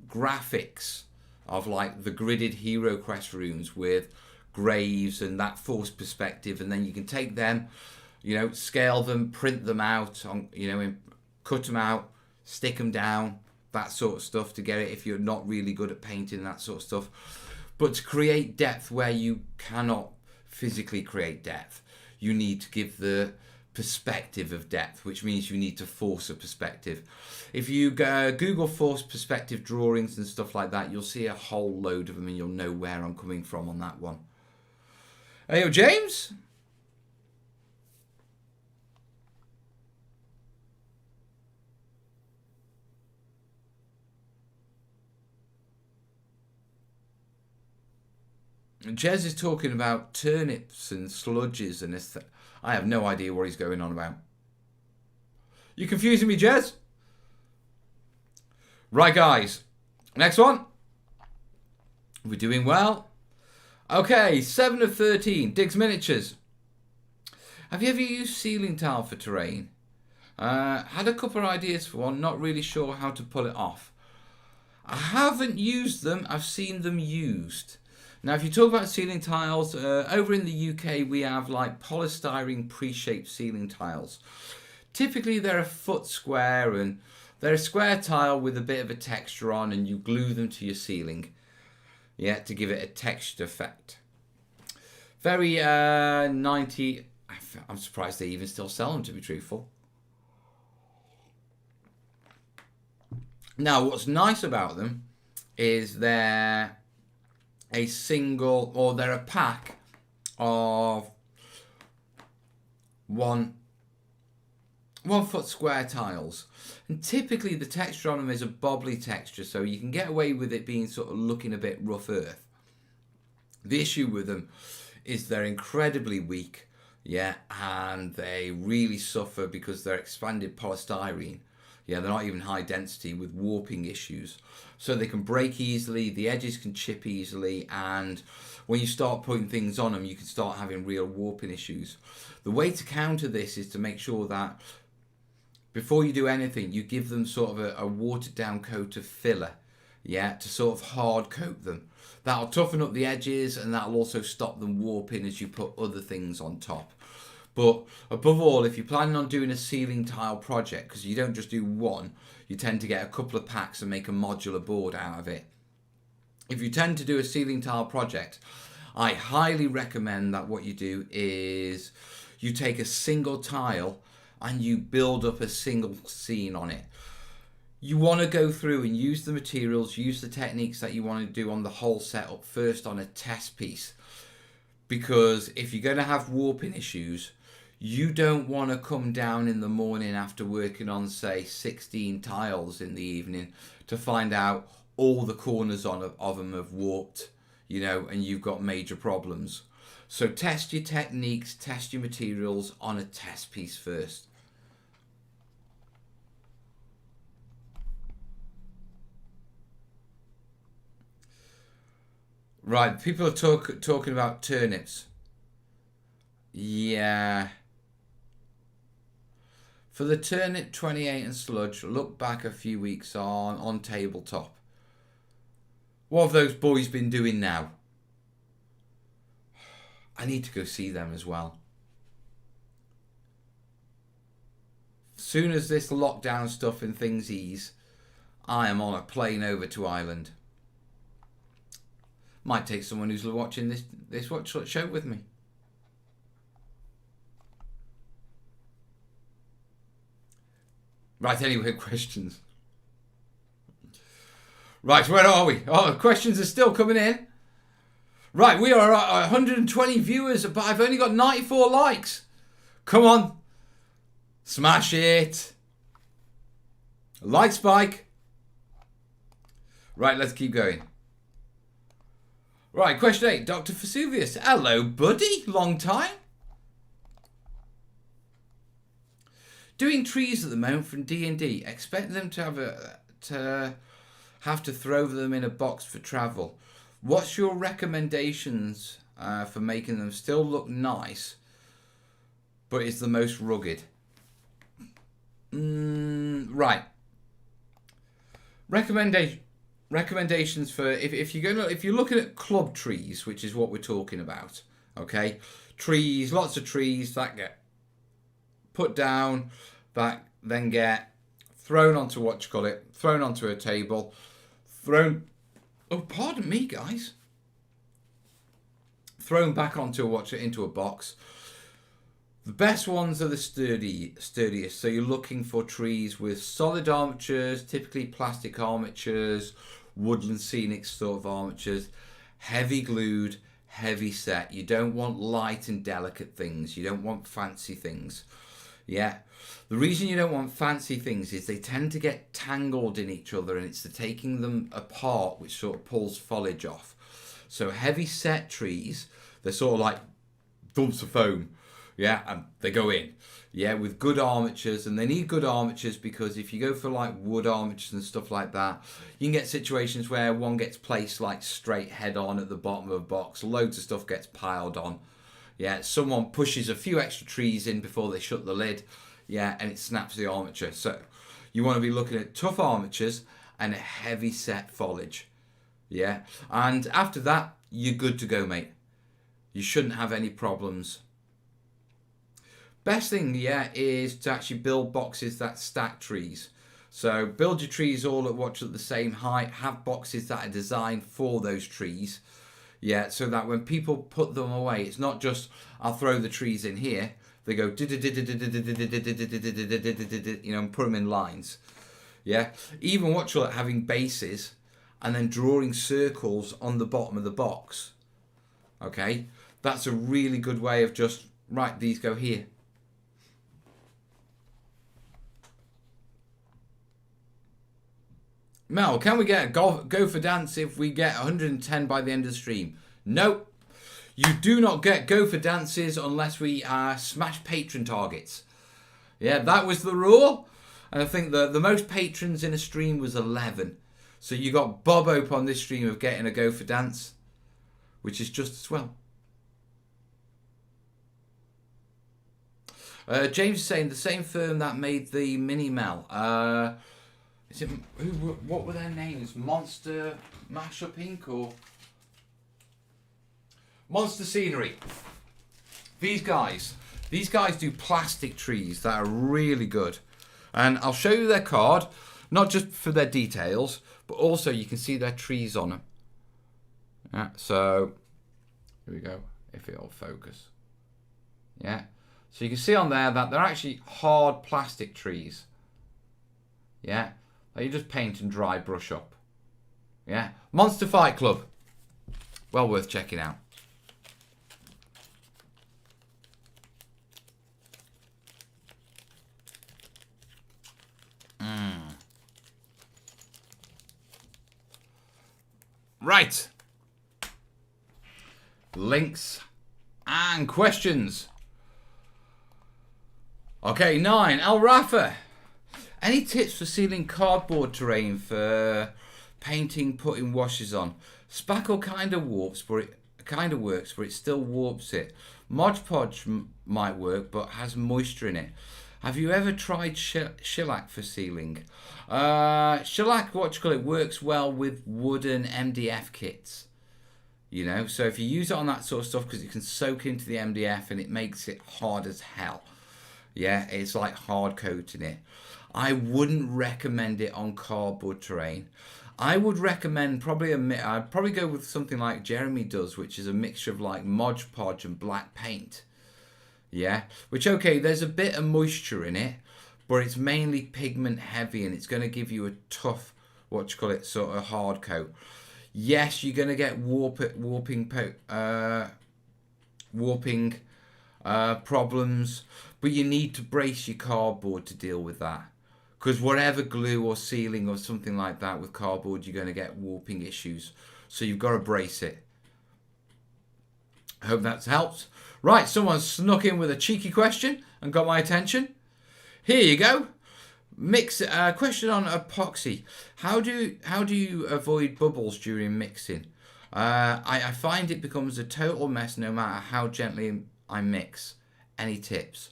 graphics of like the gridded Hero Quest rooms with graves and that forced perspective, and then you can take them, you know, scale them, print them out on, you know, cut them out, stick them down, that sort of stuff to get it if you're not really good at painting and that sort of stuff. But to create depth where you cannot physically create depth, you need to give the perspective of depth, which means you need to force a perspective. If you Google force perspective drawings and stuff like that, you'll see a whole load of them and you'll know where I'm coming from on that one. Hey, James? Jez is talking about turnips and sludges and this. I have no idea what he's going on about. You confusing me, Jez? Right, guys. Next one. We're doing well. Okay, 7 of 13. Diggs Miniatures. Have you ever used ceiling tile for terrain? Had a couple of ideas for one. Not really sure how to pull it off. I haven't used them. I've seen them used. Now, if you talk about ceiling tiles, over in the UK, we have like polystyrene pre-shaped ceiling tiles. Typically, they're a foot square and they're a square tile with a bit of a texture on, and you glue them to your ceiling, yeah, to give it a textured effect. Very 90. I'm surprised they even still sell them, to be truthful. Now, what's nice about them is they're a single, or they're a pack of one 1 foot square tiles, and typically the texture on them is a bobbly texture, so you can get away with it being sort of looking a bit rough earth. The issue with them is they're incredibly weak, yeah, and they really suffer because they're expanded polystyrene. Yeah, they're not even high density with warping issues. So they can break easily, the edges can chip easily, and when you start putting things on them, you can start having real warping issues. The way to counter this is to make sure that before you do anything, you give them sort of a watered down coat of filler, yeah, to sort of hard coat them. That'll toughen up the edges, and that'll also stop them warping as you put other things on top. But above all, if you're planning on doing a ceiling tile project, because you don't just do one, you tend to get a couple of packs and make a modular board out of it. If you tend to do a ceiling tile project, I highly recommend that what you do is you take a single tile and you build up a single scene on it. You want to go through and use the materials, use the techniques that you want to do on the whole setup first on a test piece. Because if you're going to have warping issues, you don't want to come down in the morning after working on, say, 16 tiles in the evening to find out all the corners of them have warped, you know, and you've got major problems. So test your techniques, test your materials on a test piece first. Right, people are talking about turnips. Yeah. For the turnip 28 and sludge, look back a few weeks on tabletop. What have those boys been doing now? I need to go see them as well. Soon as this lockdown stuff and things ease, I am on a plane over to Ireland. Might take someone who's watching this show with me. Right, anyway, questions. Right, where are we? Oh, questions are still coming in. Right, we are at 120 viewers, but I've only got 94 likes. Come on. Smash it. Like spike. Right, let's keep going. Right, question 8. Dr. Vesuvius. Hello, buddy. Long time. Doing trees at the moment from D&D. Expect them to have to throw them in a box for travel. What's your recommendations for making them still look nice, but is the most rugged? Right. Recommendations for if you're looking at club trees, which is what we're talking about. Okay, trees, lots of trees that get put down, that then get thrown onto thrown onto a table, oh, pardon me, guys. Thrown back into a box. The best ones are the sturdiest. So you're looking for trees with solid armatures, typically plastic armatures, woodland scenic sort of armatures, heavy glued, heavy set. You don't want light and delicate things. You don't want fancy things. Yeah. The reason you don't want fancy things is they tend to get tangled in each other, and it's the taking them apart which sort of pulls foliage off. So heavy set trees, they're sort of like dumps of foam. Yeah, and they go in. Yeah, with good armatures, and they need good armatures because if you go for like wood armatures and stuff like that, you can get situations where one gets placed like straight head on at the bottom of a box, loads of stuff gets piled on. Yeah, someone pushes a few extra trees in before they shut the lid. Yeah, and it snaps the armature. So you want to be looking at tough armatures and a heavy set foliage. Yeah, and after that, you're good to go, mate. You shouldn't have any problems. Best thing, yeah, is to actually build boxes that stack trees. So build your trees all at the same height. Have boxes that are designed for those trees. Yeah, so that when people put them away, it's not just, I'll throw the trees in here. They go, you know, and put them in lines. Yeah, even having bases and then drawing circles on the bottom of the box. Okay, that's a really good way of just, right, these go here. Mel, can we get a go for dance if we get 110 by the end of the stream? Nope. You do not get go for dances unless we smash patron targets. Yeah, that was the rule. And I think the most patrons in a stream was 11. So you got Bob Ope on this stream of getting a go for dance, which is just as well. James is saying the same firm that made the Mini Mel. Is it what were their names? Monster Mashup Inc. or Monster Scenery? These guys do plastic trees that are really good, and I'll show you their card, not just for their details, but also you can see their trees on them. Yeah, so here we go. If it'll focus, yeah. So you can see on there that they're actually hard plastic trees. Yeah, that you just paint and dry brush up. Yeah, Monster Fight Club. Well worth checking out. Right. Links and questions. Okay, 9. Al Rafa. Any tips for sealing cardboard terrain for painting, putting washes on? Spackle kind of warps, but it kind of works, but it still warps it. Mod Podge might work, but has moisture in it. Have you ever tried shellac for sealing? Shellac, works well with wooden MDF kits. You know, so if you use it on that sort of stuff, because it can soak into the MDF and it makes it hard as hell. Yeah, it's like hard coating it. I wouldn't recommend it on cardboard terrain. I would recommend I'd probably go with something like Jeremy does, which is a mixture of like Mod Podge and black paint. Yeah, which, okay, there's a bit of moisture in it, but it's mainly pigment heavy and it's going to give you a tough, sort of hard coat. Yes, you're going to get warping problems, but you need to brace your cardboard to deal with that. Because whatever glue or sealing or something like that with cardboard, you're going to get warping issues. So you've got to brace it. I hope that's helped. Right, someone snuck in with a cheeky question and got my attention. Here you go. Question on epoxy. How do you avoid bubbles during mixing? I find it becomes a total mess no matter how gently I mix. Any tips?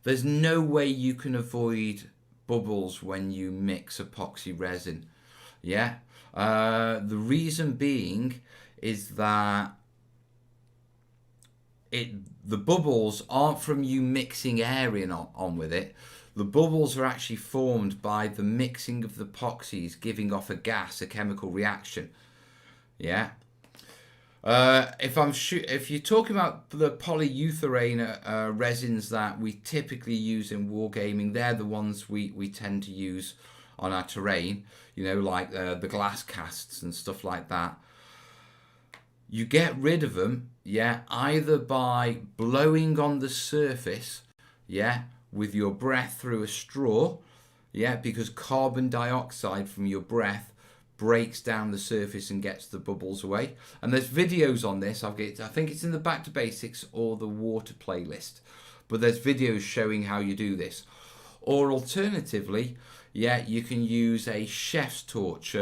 There's no way you can avoid bubbles when you mix epoxy resin. Yeah. The reason being is that the bubbles aren't from you mixing air in on with it. The bubbles are actually formed by the mixing of the epoxies giving off a gas, a chemical reaction. Yeah. If you're talking about the polyurethane resins that we typically use in wargaming, they're the ones we tend to use on our terrain. You know, like the glass casts and stuff like that. You get rid of them, yeah, either by blowing on the surface, yeah, with your breath through a straw, yeah, because carbon dioxide from your breath breaks down the surface and gets the bubbles away. And there's videos on this. I think it's in the Back to Basics or the water playlist, but there's videos showing how you do this. Or alternatively, yeah, you can use a chef's torch,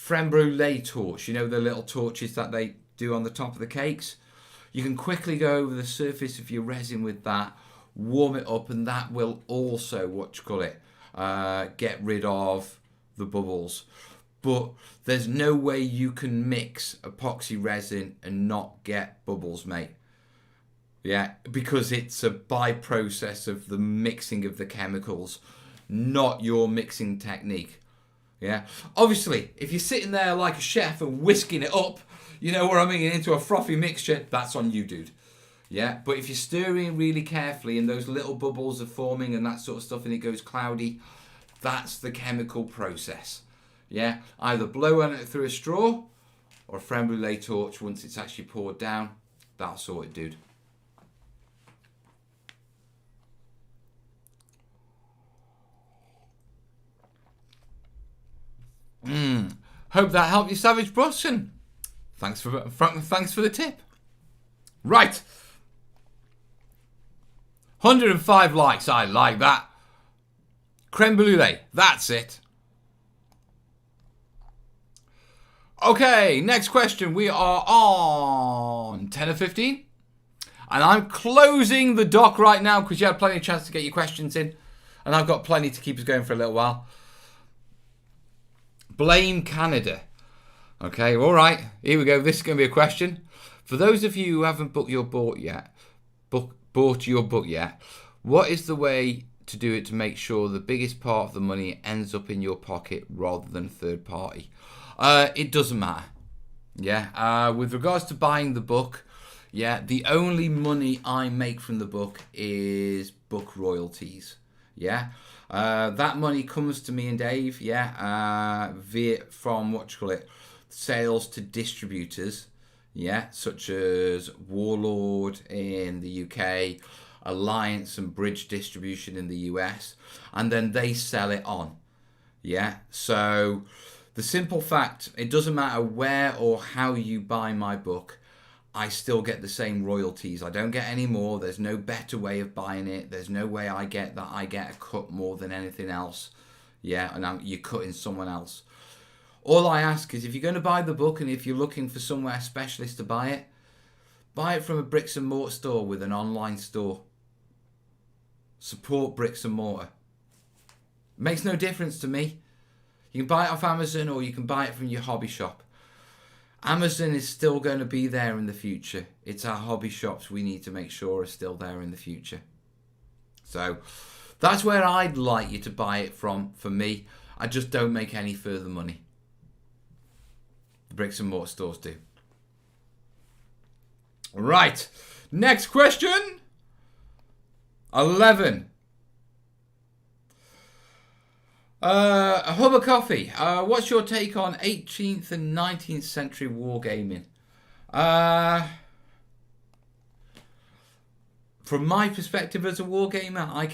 creme brulee torch, you know, the little torches that they do on the top of the cakes. You can quickly go over the surface of your resin with that, warm it up, and that will also, get rid of the bubbles. But there's no way you can mix epoxy resin and not get bubbles, mate. Yeah, because it's a by-process of the mixing of the chemicals, not your mixing technique. Yeah, obviously, if you're sitting there like a chef and whisking it up, you know what I mean, into a frothy mixture, that's on you, dude. Yeah, but if you're stirring really carefully and those little bubbles are forming and that sort of stuff and it goes cloudy, that's the chemical process. Yeah, either blow on it through a straw or a creme brulee torch once it's actually poured down. That'll sort it, dude. Hope that helped you, Savage Brusson. Thanks for the tip. Right. 105 likes. I like that. Creme brulee. That's it. Okay, next question. We are on 10 or 15. And I'm closing the doc right now because you had plenty of chance to get your questions in. And I've got plenty to keep us going for a little while. Blame Canada. Okay, all right. Here we go. This is going to be a question. For those of you who haven't bought your book yet, what is the way to do it to make sure the biggest part of the money ends up in your pocket rather than a third party? It doesn't matter. Yeah. With regards to buying the book, yeah, the only money I make from the book is book royalties. Yeah. That money comes to me and Dave, yeah, from sales to distributors, yeah, such as Warlord in the UK, Alliance and Bridge Distribution in the US, and then they sell it on, yeah. So the simple fact, it doesn't matter where or how you buy my book, I still get the same royalties. I don't get any more. There's no better way of buying it. There's no way I get a cut more than anything else. Yeah, and you're cutting someone else. All I ask is if you're going to buy the book and if you're looking for somewhere specialist to buy it from a bricks and mortar store with an online store. Support bricks and mortar. Makes no difference to me. You can buy it off Amazon or you can buy it from your hobby shop. Amazon is still going to be there in the future. It's our hobby shops we need to make sure are still there in the future. So that's where I'd like you to buy it from. For me, I just don't make any further money. The bricks and mortar stores do. Right. Next question. 11. A hub of coffee. What's your take on 18th and 19th century wargaming? From my perspective as a wargamer, I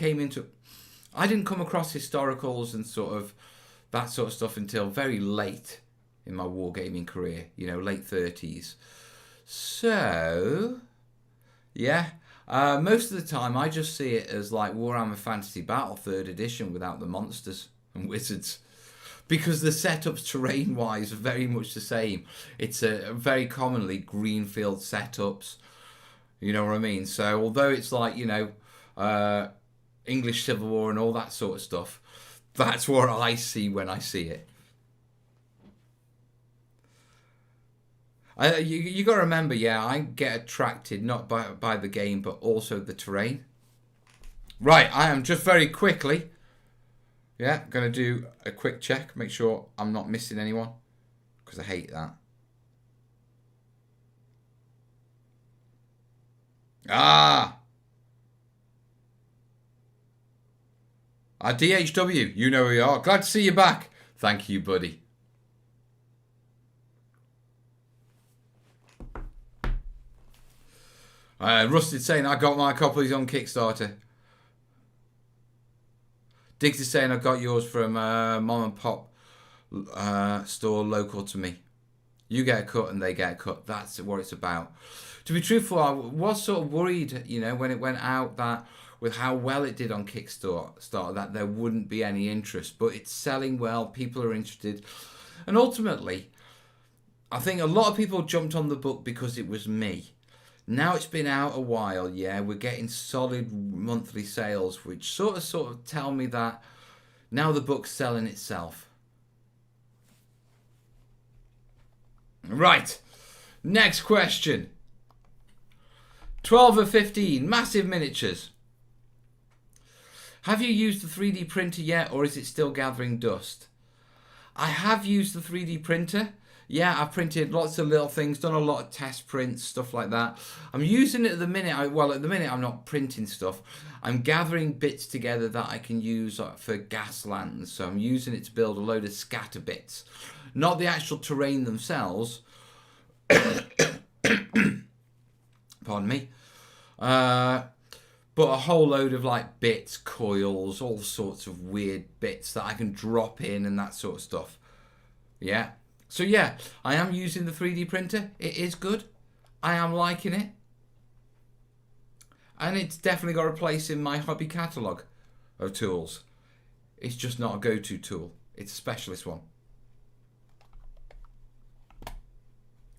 didn't come across historicals and that sort of stuff until very late in my wargaming career. You know, late 30s. So, yeah. Most of the time, I just see it as like Warhammer Fantasy Battle 3rd edition without the monsters and wizards, because the setups terrain-wise are very much the same. It's very commonly greenfield setups. You know what I mean? So although it's like, you know, English Civil War and all that sort of stuff, that's what I see when I see it. You got to remember, yeah, I get attracted not by the game, but also the terrain. Right, I am just very quickly, yeah, going to do a quick check, make sure I'm not missing anyone, because I hate that. DHW, you know who you are. Glad to see you back. Thank you, buddy. Rusted saying I got my copies on Kickstarter. Diggs is saying I got yours from mom and pop store local to me. You get a cut and they get a cut. That's what it's about. To be truthful, I was sort of worried, you know, when it went out that with how well it did on Kickstarter, that there wouldn't be any interest. But it's selling well. People are interested. And ultimately, I think a lot of people jumped on the book because it was me. Now it's been out a while, yeah, we're getting solid monthly sales, which sort of tell me that now the book's selling itself. Right, next question. 12 or 15, massive miniatures. Have you used the 3D printer yet, or is it still gathering dust? I have used the 3D printer. Yeah, I've printed lots of little things, done a lot of test prints, stuff like that. I'm using it at the minute. At the minute I'm not printing stuff. I'm gathering bits together that I can use for Gaslands. So I'm using it to build a load of scatter bits. Not the actual terrain themselves. Pardon me. But a whole load of like bits, coils, all sorts of weird bits that I can drop in and that sort of stuff. Yeah. So yeah, I am using the 3D printer. It is good. I am liking it. And it's definitely got a place in my hobby catalogue of tools. It's just not a go-to tool. It's a specialist one.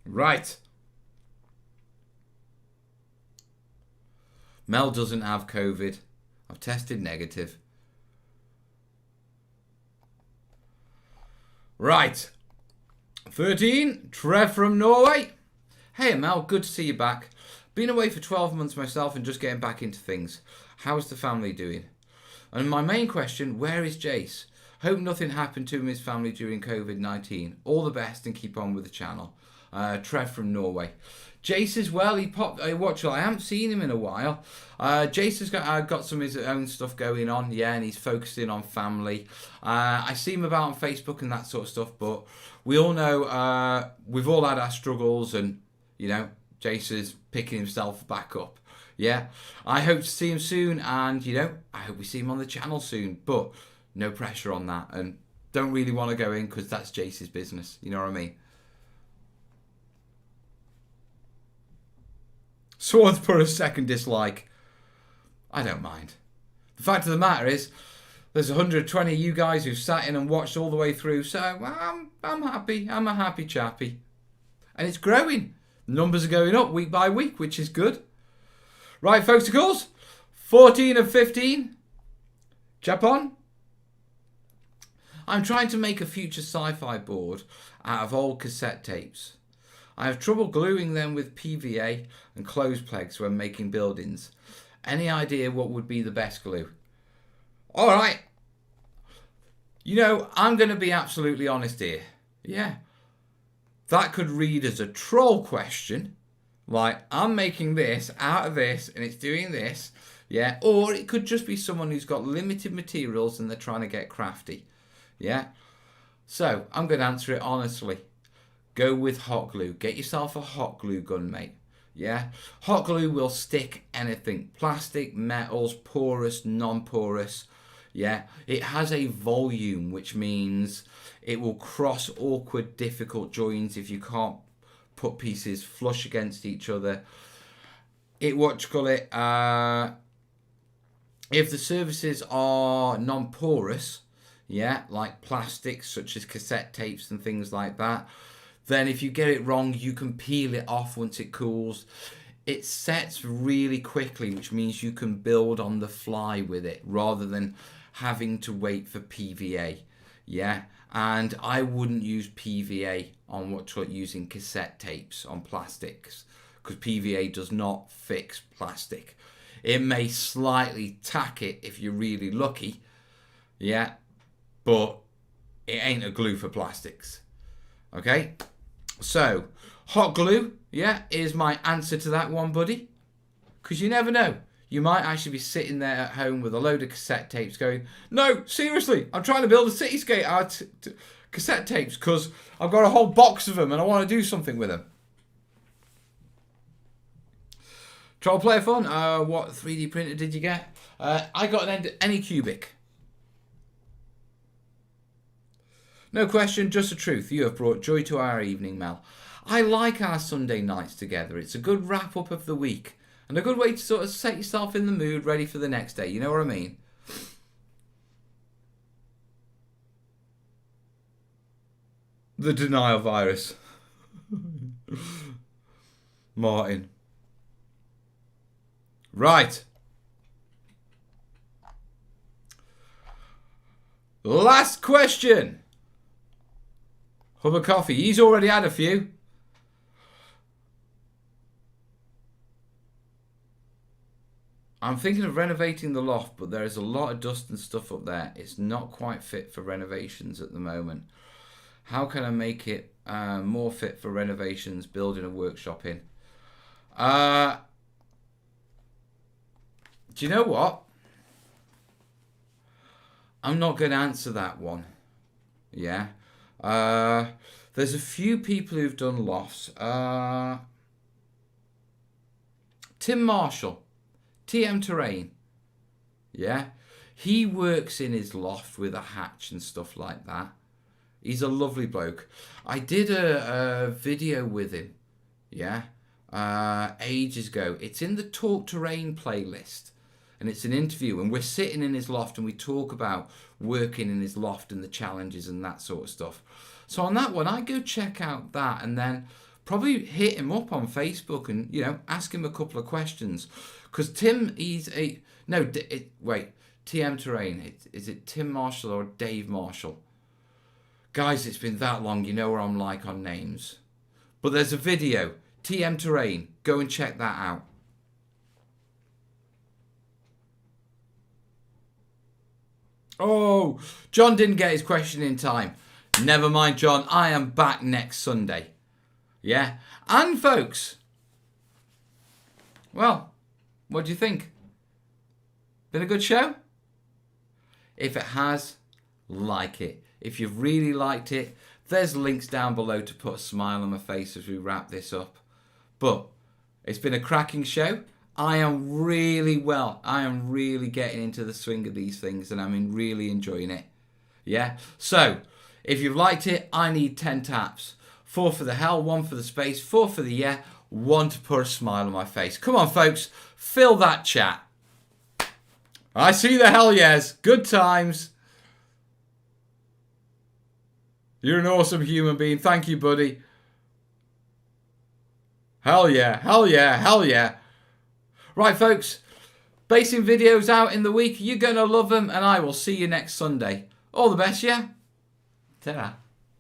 Right. Mel doesn't have COVID. I've tested negative. Right. 13. Trev from Norway. Hey Mel, good to see you back. Been away for 12 months myself and just getting back into things. How's the family doing? And my main question, where is Jace? Hope nothing happened to him and his family during COVID-19. All the best and keep on with the channel. Trev from Norway. Jace as well, he popped, I haven't seen him in a while. Jace has got some of his own stuff going on, yeah, and he's focusing on family. I see him about on Facebook and that sort of stuff, but we all know, we've all had our struggles and, you know, Jace is picking himself back up. Yeah, I hope to see him soon and, you know, I hope we see him on the channel soon, but no pressure on that and don't really want to go in because that's Jace's business, you know what I mean? Swords put a second dislike. I don't mind. The fact of the matter is, there's 120 of you guys who've sat in and watched all the way through, so I'm happy. I'm a happy chappy. And it's growing. The numbers are going up week by week, which is good. Right, folksicles. 14 of 15. Japan. I'm trying to make a future sci-fi board out of old cassette tapes. I have trouble gluing them with PVA and clothes pegs when making buildings. Any idea what would be the best glue? All right. You know, I'm going to be absolutely honest here. Yeah. That could read as a troll question. Like, I'm making this out of this and it's doing this. Yeah. Or it could just be someone who's got limited materials and they're trying to get crafty. Yeah. So, I'm going to answer it honestly. Go with hot glue. Get yourself a hot glue gun, mate. Yeah? Hot glue will stick anything. Plastic, metals, porous, non-porous. Yeah? It has a volume, which means it will cross awkward, difficult joins if you can't put pieces flush against each other. If the surfaces are non-porous, yeah, like plastics such as cassette tapes and things like that, then if you get it wrong, you can peel it off once it cools. It sets really quickly, which means you can build on the fly with it rather than having to wait for PVA. Yeah, and I wouldn't use PVA on using cassette tapes on plastics because PVA does not fix plastic. It may slightly tack it if you're really lucky, yeah, but it ain't a glue for plastics. Okay? So, hot glue, yeah, is my answer to that one, buddy. Because you never know. You might actually be sitting there at home with a load of cassette tapes going, no, seriously, I'm trying to build a cityscape out of cassette tapes because I've got a whole box of them and I want to do something with them. Troll Player Fun, what 3D printer did you get? I got an Anycubic. No question, just the truth. You have brought joy to our evening, Mel. I like our Sunday nights together. It's a good wrap-up of the week. And a good way to sort of set yourself in the mood, ready for the next day. You know what I mean? The denial virus. Martin. Right. Last question. Hubba Coffee. He's already had a few. I'm thinking of renovating the loft, but there is a lot of dust and stuff up there. It's not quite fit for renovations at the moment. How can I make it more fit for renovations, building a workshop in? Do you know what? I'm not going to answer that one. Yeah. There's a few people who've done lofts. Tim Marshall. TM Terrain. Yeah. He works in his loft with a hatch and stuff like that. He's a lovely bloke. I did a video with him, yeah, ages ago. It's in the Talk Terrain playlist, and it's an interview, and we're sitting in his loft and we talk about working in his loft and the challenges and that sort of stuff. So on that one, I go check out that, and then probably hit him up on Facebook and, you know, ask him a couple of questions. Because Tim, TM Terrain, is it Tim Marshall or Dave Marshall? Guys, it's been that long, you know where I'm like on names. But there's a video, TM Terrain, go and check that out. Oh, John didn't get his question in time. Never mind, John, I am back next Sunday. Yeah, and folks, well, what do you think? Been a good show? If it has, like it. If you've really liked it, there's links down below to put a smile on my face as we wrap this up. But it's been a cracking show. I am really getting into the swing of these things, and I'm really enjoying it. Yeah, so if you've liked it, I need 10 taps. 4 for the hell, 1 for the space, 4 for the yeah, 1 to put a smile on my face. Come on, folks, fill that chat. I see the hell yes. Good times. You're an awesome human being. Thank you, buddy. Hell yeah, hell yeah, hell yeah. Right, folks, basing videos out in the week. You're going to love them, and I will see you next Sunday. All the best, yeah? Ta-ra.